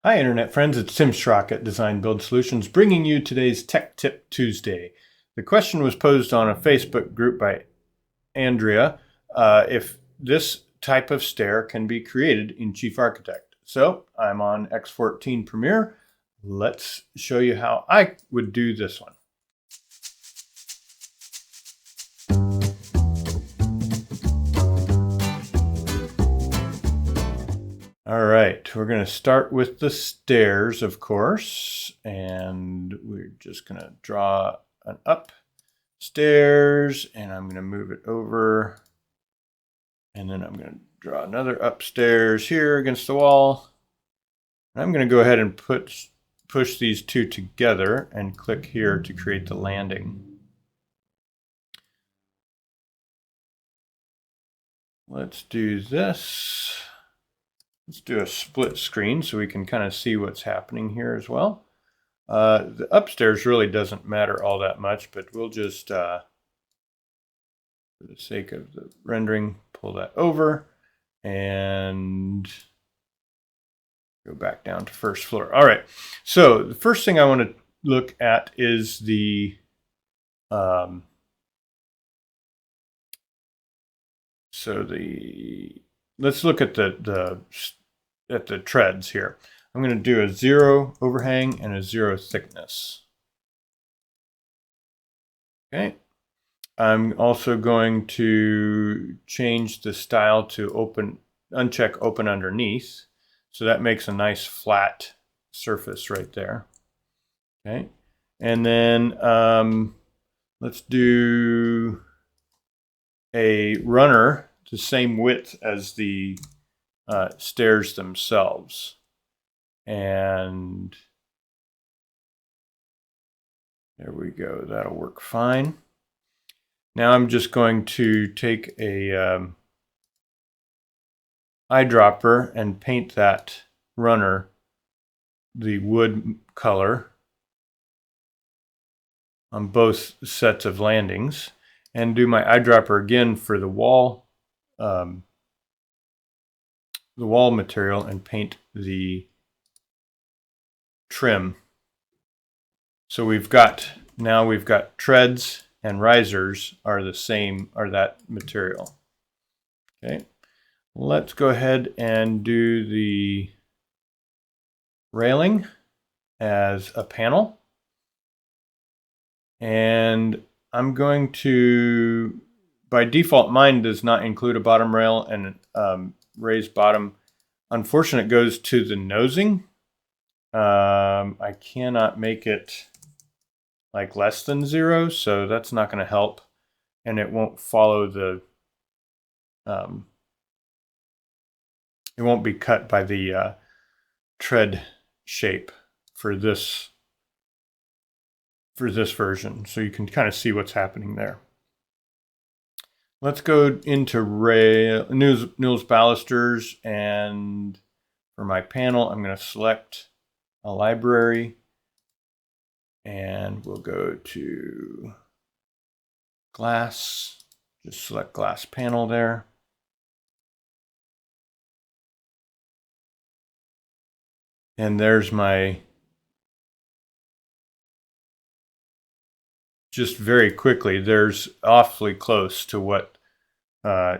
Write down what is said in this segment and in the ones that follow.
Hi, Internet friends. It's Tim Schrock at Design Build Solutions, bringing you today's Tech Tip Tuesday. The question was posed on a Facebook group by Andrea if this type of stair can be created in Chief Architect. So I'm on X14 Premiere. Let's show you how I would do this one. All right, we're going to start with the stairs, of course, and we're just going to draw an upstairs, and I'm going to move it over, and then I'm going to draw another upstairs here against the wall. And I'm going to go ahead and push these two together and click here to create the landing. Let's do this. Let's do a split screen so we can kind of see what's happening here as well. The upstairs really doesn't matter all that much, but we'll just, for the sake of the rendering, pull that over and go back down to first floor. All right, so the first thing I want to look at is the let's look at the treads here. I'm going to do a 0 overhang and a 0 thickness. Okay. I'm also going to change the style to uncheck open underneath. So that makes a nice flat surface right there. Okay. And then let's do a runner the same width as the stairs themselves. And there we go. That'll work fine. Now I'm just going to take a eyedropper and paint that runner the wood color on both sets of landings, and do my eyedropper again for the wall material and paint the trim. So we've got treads and risers are the same, are that material. Okay, let's go ahead and do the railing as a panel. And I'm going to, by default, mine does not include a bottom rail and raised bottom. Unfortunately, it goes to the nosing. I cannot make it like less than 0, so that's not going to help, and it won't follow the it won't be cut by the tread shape for this version, so you can kind of see what's happening there. Let's go into Newell's balusters, and for my panel I'm going to select a library, and we'll go to glass, just select glass panel there. And there's my, just very quickly, there's awfully close to what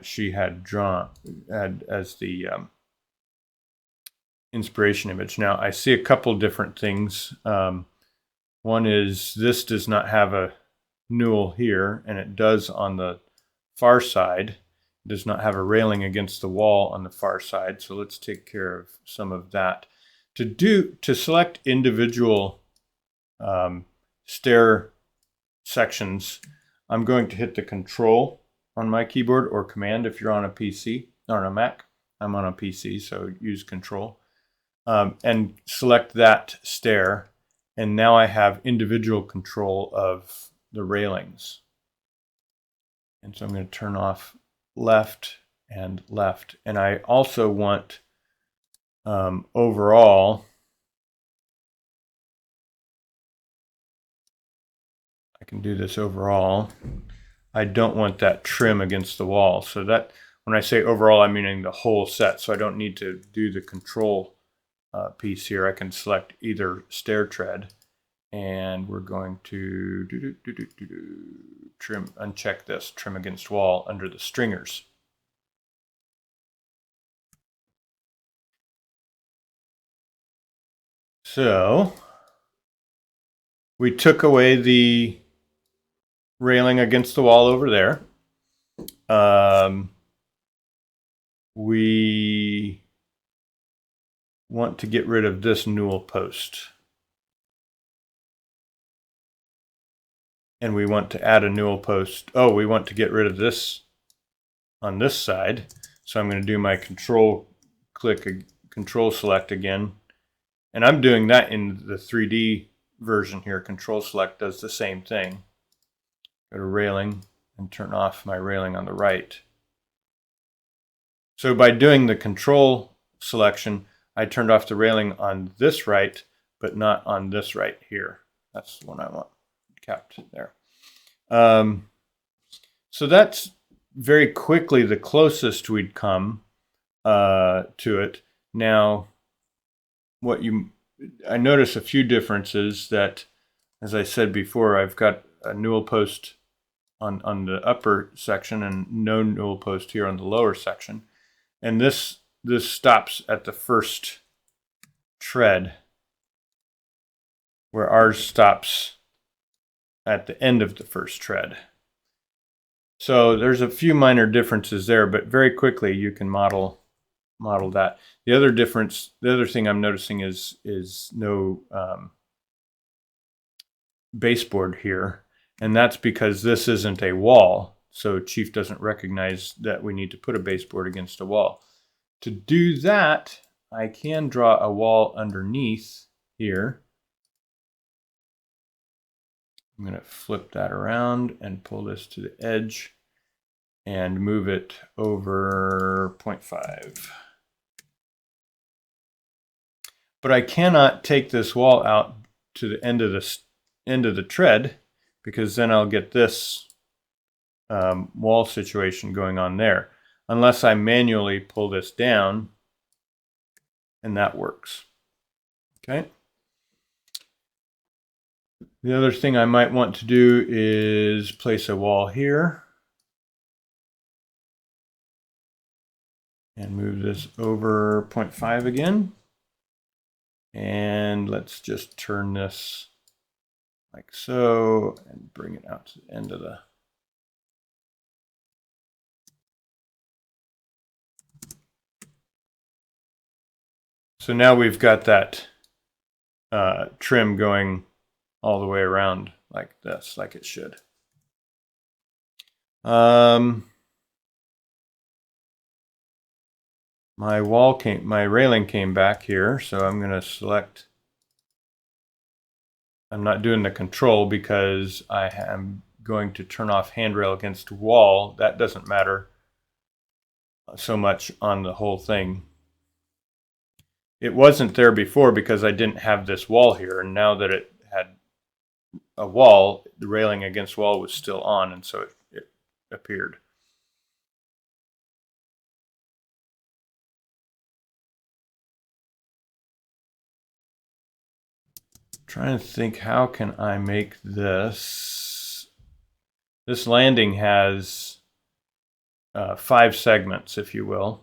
she had drawn as the inspiration image. Now I see a couple different things. One is this does not have a newel here, and it does on the far side. It does not have a railing against the wall on the far side, so let's take care of some of that. To select individual stair sections, I'm going to hit the Control on my keyboard, or Command if you're on a PC or on a Mac. I'm on a PC, so use Control, and select that stair. And now I have individual control of the railings. And so I'm going to turn off left and left. And I also want overall, I can do this overall. I don't want that trim against the wall. So that, when I say overall, I'm meaning the whole set. So I don't need to do the control piece here, I can select either stair tread, and we're going to trim, uncheck this, trim against wall under the stringers. So we took away the railing against the wall over there. We want to get rid of this newel post. And we want to add a newel post. Oh, we want to get rid of this on this side. So I'm going to do my control select again. And I'm doing that in the 3D version here. Control select does the same thing. Go to railing and turn off my railing on the right. So by doing the control selection, I turned off the railing on this right, but not on this right here. That's the one I want kept there. So that's very quickly the closest we'd come to it. Now, I notice a few differences that, as I said before, I've got a newel post on the upper section and no newel post here on the lower section. And this stops at the first tread, where ours stops at the end of the first tread. So there's a few minor differences there, but very quickly you can model that. The other thing I'm noticing is no baseboard here, and that's because this isn't a wall, so Chief doesn't recognize that we need to put a baseboard against a wall. To do that, I can draw a wall underneath here. I'm going to flip that around and pull this to the edge and move it over 0.5. But I cannot take this wall out to the end of the tread, because then I'll get this wall situation going on there, unless I manually pull this down, and that works. Okay. The other thing I might want to do is place a wall here and move this over 0.5 again. And let's just turn this like so and bring it out to the end of the So now we've got that trim going all the way around like this, like it should. My railing came back here, so I'm going to select. I'm not doing the control because I am going to turn off handrail against wall. That doesn't matter so much on the whole thing. It wasn't there before because I didn't have this wall here, and now that it had a wall, the railing against wall was still on, and so it appeared. Trying to think, how can I make this? This landing has 5 segments, if you will.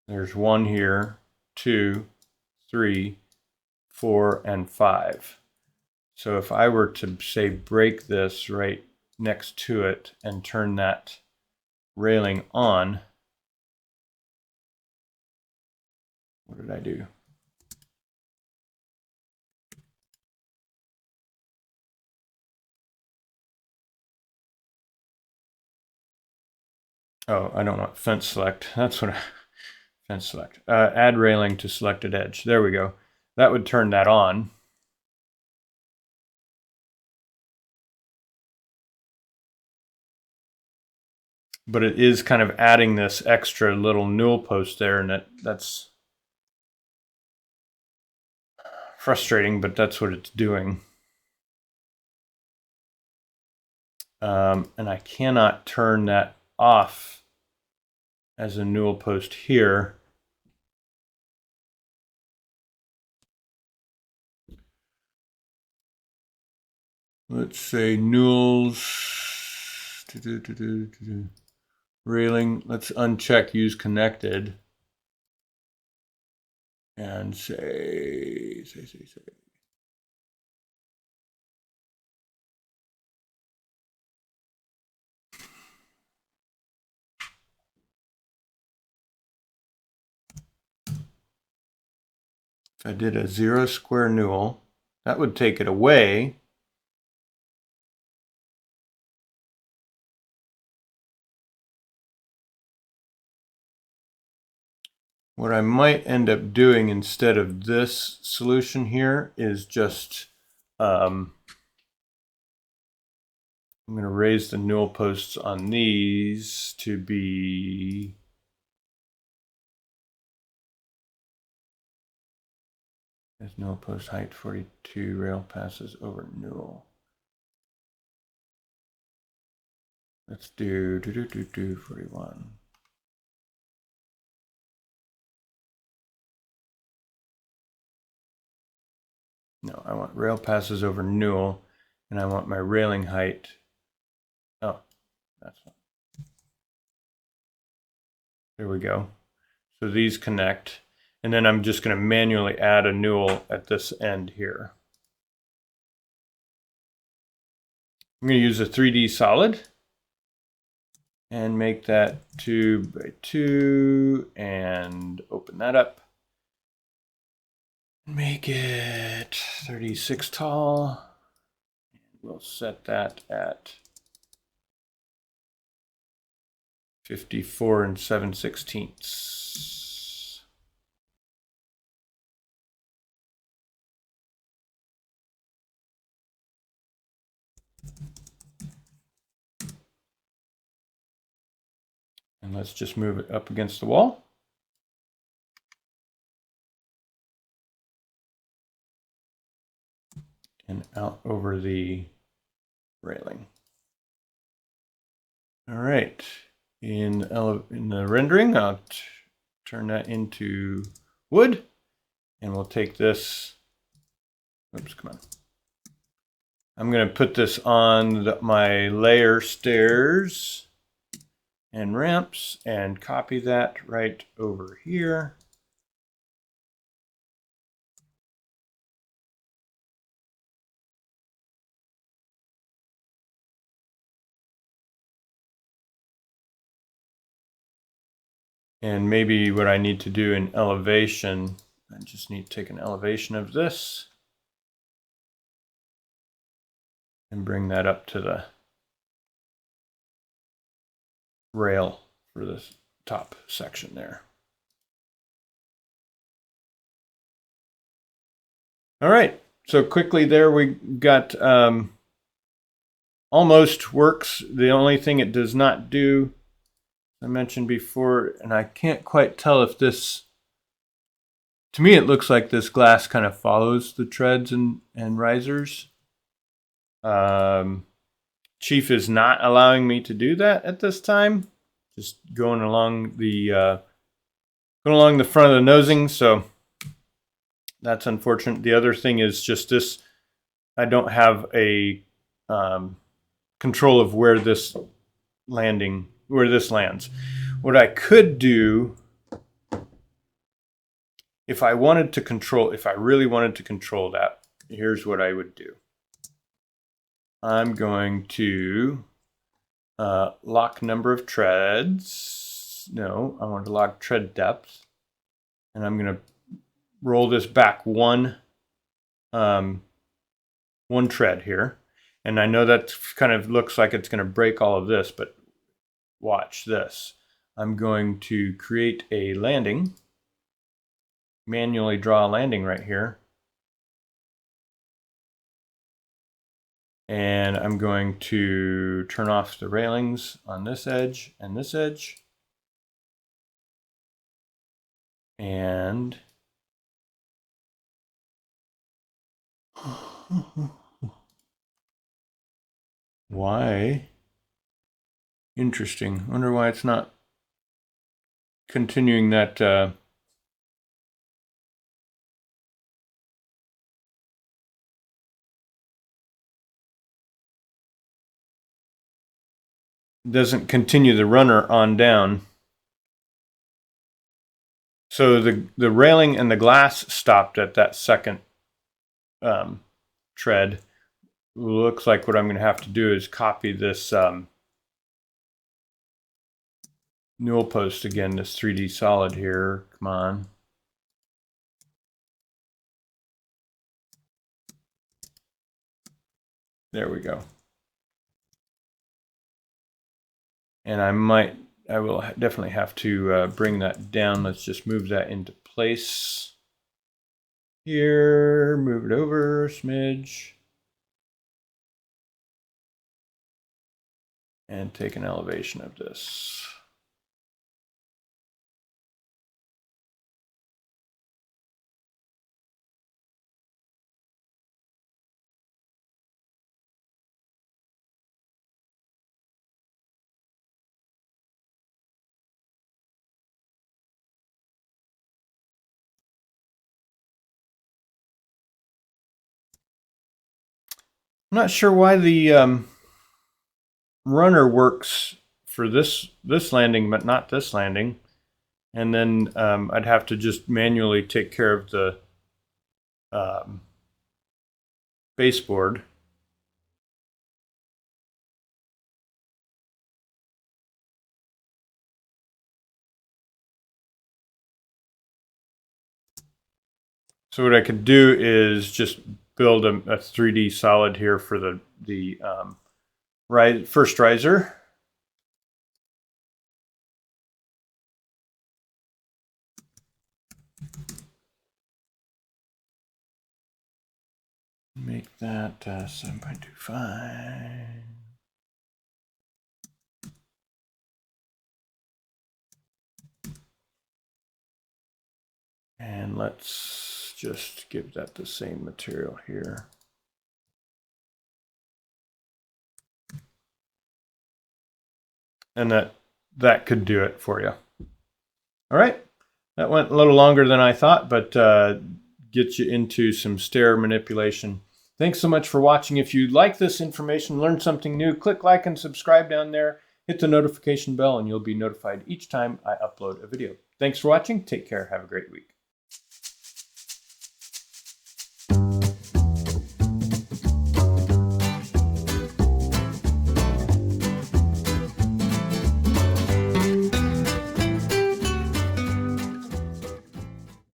There's 1 here, 2, 3, 4, and 5. So if I were to, say, break this right next to it and turn that railing on, what did I do? Oh, I don't want fence select. That's what fence select. Add railing to selected edge. There we go. That would turn that on. But it is kind of adding this extra little newel post there, and that's frustrating, but that's what it's doing. And I cannot turn that off as a newel post here. Let's say newels, railing, let's uncheck use connected and say. If I did a 0 square newel, that would take it away. What I might end up doing instead of this solution here is just, I'm going to raise the newel posts on these to be as newel post height 42, rail passes over newel. Let's do 41. No, I want rail passes over newel, and I want my railing height. Oh, that's one. There we go. So these connect, and then I'm just going to manually add a newel at this end here. I'm going to use a 3D solid and make that 2 by 2 and open that up. Make it 36 tall. We'll set that at 54 7/16. And let's just move it up against the wall. And out over the railing. All right, in the rendering, I'll turn that into wood, and we'll take this, oops, come on. I'm going to put this on my layer stairs and ramps and copy that right over here. And maybe what I need to do in elevation, I just need to take an elevation of this and bring that up to the rail for this top section there. All right, so quickly there we got almost works. The only thing it does not do, I mentioned before, and I can't quite tell if this, to me it looks like this glass kind of follows the treads and risers. Chief is not allowing me to do that at this time. Just going along the front of the nosing, so that's unfortunate. The other thing is just this, I don't have a control of where this lands. What I could do, if I really wanted to control that, here's what I would do. I'm going to lock number of treads. No, I want to lock tread depth. And I'm going to roll this back one tread here. And I know that kind of looks like it's going to break all of this, but watch this. I'm going to create a landing, manually draw a landing right here. And I'm going to turn off the railings on this edge and this edge. And why? Interesting. Wonder why it's not continuing that doesn't continue the runner on down. So the railing and the glass stopped at that second tread. Looks like what I'm going to have to do is copy this newel post again, this 3D solid here. Come on. There we go. And I will definitely have to bring that down. Let's just move that into place here. Move it over a smidge. And take an elevation of this. I'm not sure why the runner works for this landing, but not this landing. And then I'd have to just manually take care of the baseboard. So what I could do is just build a 3D solid here for the first riser. Make that 7.25. And let's just give that the same material here. And that could do it for you. All right, that went a little longer than I thought, but gets you into some stair manipulation. Thanks so much for watching. If you like this information, learned something new, click like and subscribe down there. Hit the notification bell and you'll be notified each time I upload a video. Thanks for watching. Take care. Have a great week.